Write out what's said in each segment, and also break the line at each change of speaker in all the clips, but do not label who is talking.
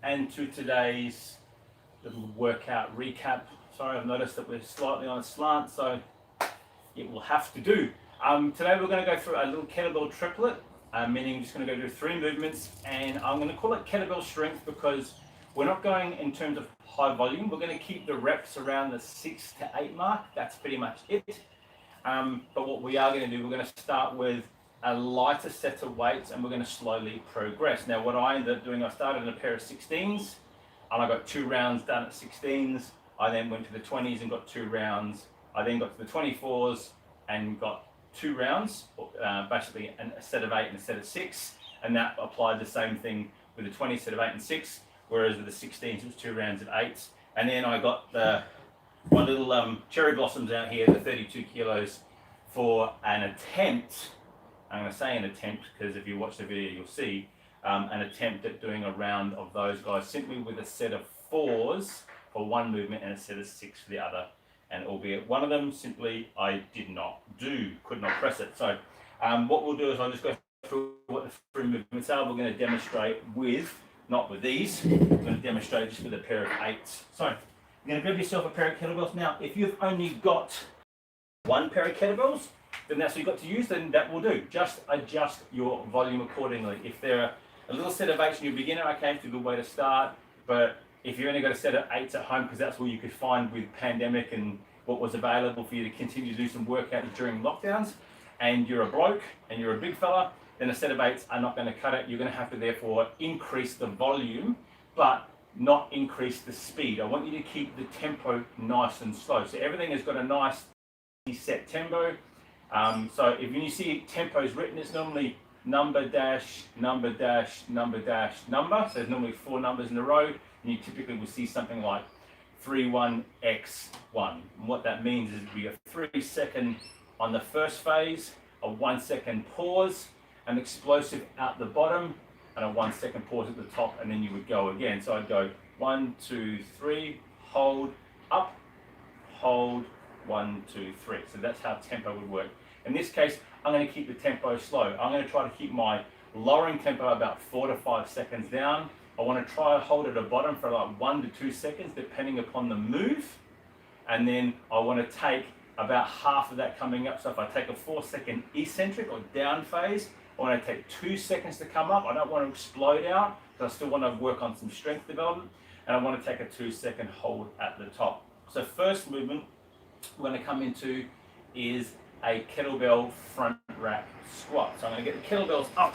and to today's little workout recap. Sorry, I've noticed that we're slightly on a slant, so it will have to do. Today we're going to go through a little kettlebell triplet, meaning I'm just going to go through 3 movements, and I'm going to call it kettlebell strength because we're not going in terms of high volume. We're going to keep the reps around the 6 to 8 mark. That's pretty much it. But what we are going to do, we're going to start with a lighter set of weights and we're going to slowly progress. Now what I ended up doing, I started in a pair of 16s and I got 2 rounds done at 16s. I then went to the 20s and got 2 rounds. I then got to the 24s and got 2 rounds, basically a set of 8 and a set of 6. And that applied the same thing with the 20 set of 8 and 6, whereas with the 16s it was 2 rounds of 8s. And then I got my little cherry blossoms out here, the 32 kilos, for an attempt. I'm going to say an attempt because if you watch the video you'll see an attempt at doing a round of those guys simply with a set of 4s for one movement and a set of 6 for the other. And albeit one of them simply I did not do, could not press it. So what we'll do is I'll just go through what the 3 movements are. We're going to demonstrate with, not with these, we're going to demonstrate just with a pair of 8s. So you're going to grab yourself a pair of kettlebells. Now if you've only got 1 pair of kettlebells, then that's what you've got to use, then that will do. Just adjust your volume accordingly. If they're a little set of 8s and you're a beginner, okay, it's a good way to start. But if you've only got a set of 8s at home, because that's what you could find with pandemic and what was available for you to continue to do some workout during lockdowns, and you're a bloke and you're a big fella, then a set of 8s are not going to cut it. You're going to have to therefore increase the volume, but not increase the speed. I want you to keep the tempo nice and slow. So everything has got a nice set tempo. So if you see tempos written, it's normally number dash, number dash, number dash, number. So there's normally 4 numbers in a row, and you typically will see something like 3-1-X1. And what that means is we have 3 seconds on the first phase, a 1 second pause, an explosive out the bottom, and a 1 second pause at the top, and then you would go again. So I'd go 1, 2, 3, hold, up, hold, 1, 2, 3. So that's how tempo would work. In this case, I'm going to keep the tempo slow. I'm going to try to keep my lowering tempo about 4 to 5 seconds down. I want to try to hold at the bottom for like 1 to 2 seconds, depending upon the move. And then I want to take about half of that coming up. So if I take a 4 second eccentric or down phase, I want to take 2 seconds to come up. I don't want to explode out, because I still want to work on some strength development. And I want to take a 2 second hold at the top. So first movement we're going to come into is a kettlebell front rack squat. So I'm going to get the kettlebells up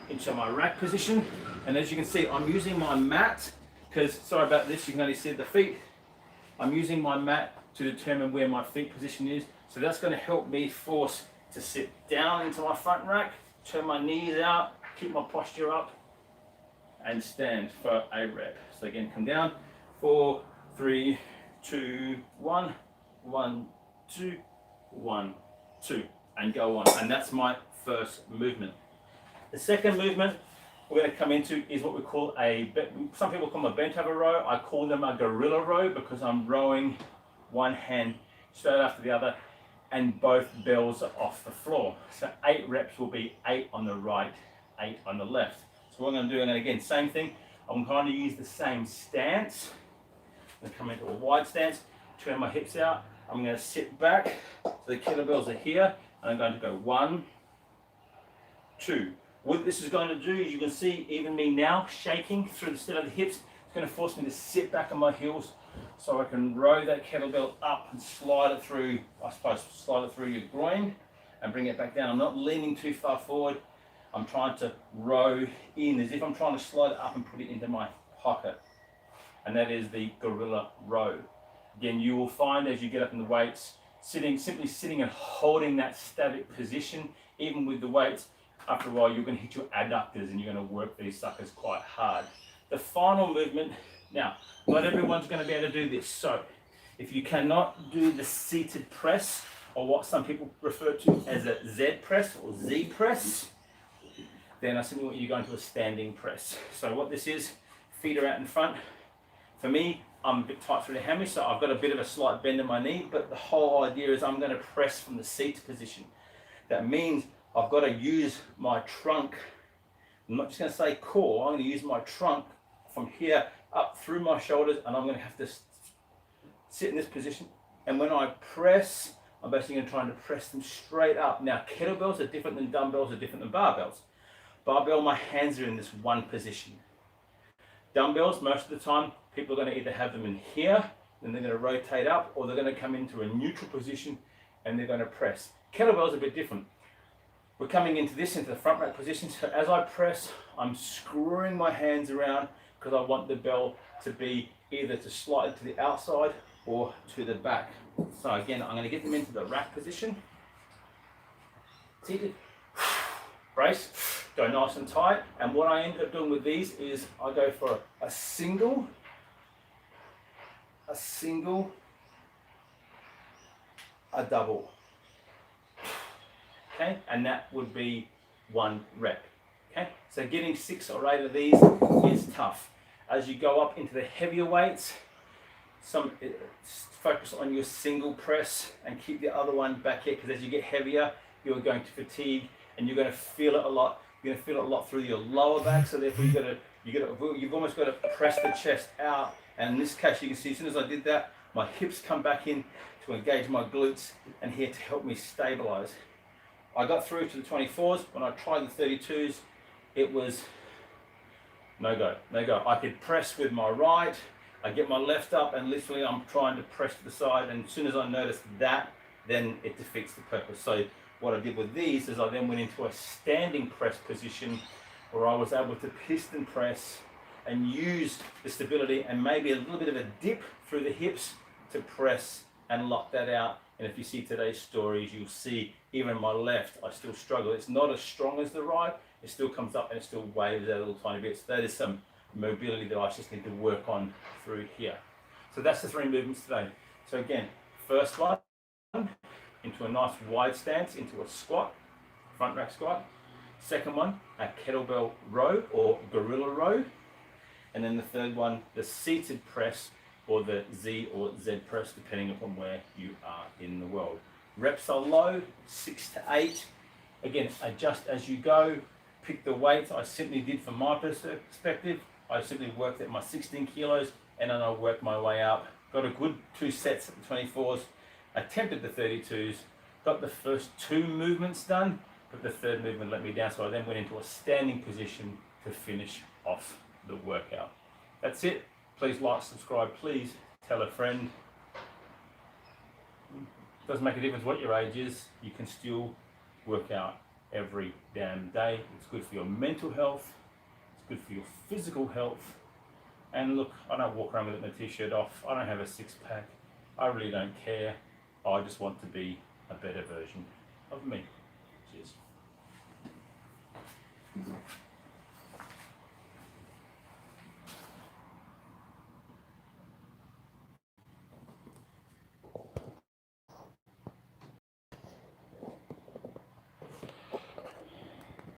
into my rack position, and as you can see I'm using my mat, because sorry about this, you can only see the feet. I'm using my mat to determine where my feet position is, so that's going to help me force to sit down into my front rack, turn my knees out, keep my posture up, and stand for a rep. So again, come down, 4, 3, 2, 1, 1, 2, 1, 2, and go on. And that's my first movement. The second movement we're going to come into is what we call some people call them a bent over row. I call them a gorilla row because I'm rowing one hand straight after the other and both bells are off the floor. So 8 reps will be 8 on the right, 8 on the left. So what I'm going to do, and again, same thing, I'm going to use the same stance. I'm going to come into a wide stance, turn my hips out. I'm going to sit back, so the kettlebells are here, and I'm going to go 1, 2. What this is going to do is you can see even me now shaking through the set of the hips. It's going to force me to sit back on my heels so I can row that kettlebell up and slide it through, I suppose, slide it through your groin and bring it back down. I'm not leaning too far forward. I'm trying to row in as if I'm trying to slide it up and put it into my pocket. And that is the gorilla row. Again, you will find as you get up in the weights, simply sitting and holding that static position, even with the weights, after a while you're going to hit your adductors and you're going to work these suckers quite hard. The final movement, now, not everyone's going to be able to do this. So, if you cannot do the seated press, or what some people refer to as a Z press or Z press, then I simply want you to go into a standing press. So what this is, feet are out in front. For me, I'm a bit tight through the hammy, so I've got a bit of a slight bend in my knee, but the whole idea is I'm going to press from the seat position. That means I've got to use my trunk. I'm not just going to say core, I'm going to use my trunk from here up through my shoulders, and I'm going to have to sit in this position. And when I press, I'm basically going to try and press them straight up. Now, kettlebells are different than dumbbells, are different than barbells. Barbell, my hands are in this one position. Dumbbells, most of the time, people are going to either have them in here, then they're going to rotate up, or they're going to come into a neutral position and they're going to press. Kettlebells are a bit different. We're coming into the front rack position. So as I press, I'm screwing my hands around because I want the bell to be either to slide to the outside or to the back. So again, I'm going to get them into the rack position. Seated. Brace. Go nice and tight. And what I end up doing with these is I go for a single, a double. Okay, and that would be 1 rep. Okay, so getting 6 or 8 of these is tough. As you go up into the heavier weights, focus on your single press and keep the other one back here, because as you get heavier, you're going to fatigue and you're going to feel it a lot. You're going to feel it a lot through your lower back. So therefore, you've almost got to press the chest out. And in this case, you can see as soon as I did that, my hips come back in to engage my glutes and here to help me stabilize. I got through to the 24s. When I tried the 32s, it was no go. I could press with my right. I get my left up and literally I'm trying to press to the side, and as soon as I noticed that, then it defeats the purpose. So what I did with these is I then went into a standing press position where I was able to piston press and use the stability and maybe a little bit of a dip through the hips to press and lock that out. And if you see today's stories, you'll see even my left, I still struggle. It's not as strong as the right. It still comes up and it still waves out a little tiny bit. So that is some mobility that I just need to work on through here. So that's the 3 movements today. So again, first one, into a nice wide stance, into a squat, front rack squat. Second one, a kettlebell row or gorilla row. And then the third one, the seated press, or the Z or Z press, depending upon where you are in the world. Reps are low, 6 to 8. Again, adjust as you go. Pick the weight. I simply did, from my perspective, I simply worked at my 16 kilos and then I worked my way up. Got a good 2 sets at the 24s. Attempted the 32s. Got the first 2 movements done, but the third movement let me down. So I then went into a standing position to finish off the workout. That's it. Please like, subscribe, please tell a friend. It doesn't make a difference what your age is, you can still work out every damn day. It's good for your mental health, it's good for your physical health. And look, I don't walk around with my t-shirt off, I don't have a 6-pack, I really don't care. I just want to be a better version of me. Cheers.